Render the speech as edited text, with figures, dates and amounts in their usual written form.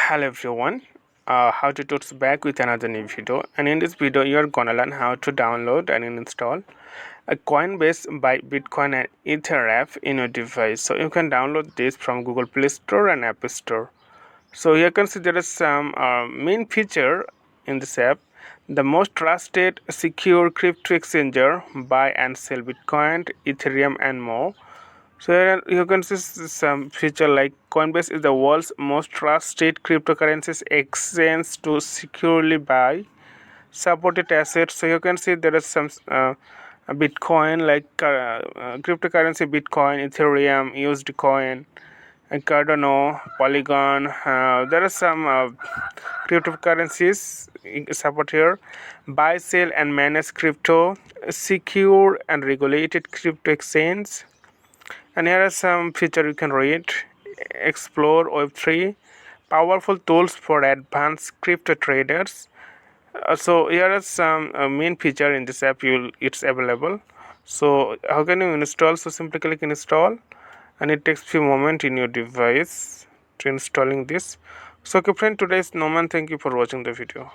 Hello everyone, how to tools back with another new video, and in this video you are gonna learn how to download and install a Coinbase by Bitcoin and Ether app in your device. So you can download this from Google Play Store and App Store. So here you can see there is some main feature in this app: the most trusted secure crypto exchanger, buy and sell Bitcoin, Ethereum and more. So here you can see some feature like Coinbase is the world's most trusted cryptocurrencies exchange to securely buy supported assets. So you can see there is some Bitcoin like cryptocurrency Bitcoin, Ethereum, USD coin, and Cardano, Polygon. There are some cryptocurrencies support here. Buy, sell, and manage crypto, secure and regulated crypto exchange. And here are some features you can read. Explore Web3, powerful tools for advanced crypto traders. So here are some main feature in this app. It's available. So how can you install? So simply click install, and it takes few moments in your device to installing this. So okay friend, today is Norman. Thank you for watching the video.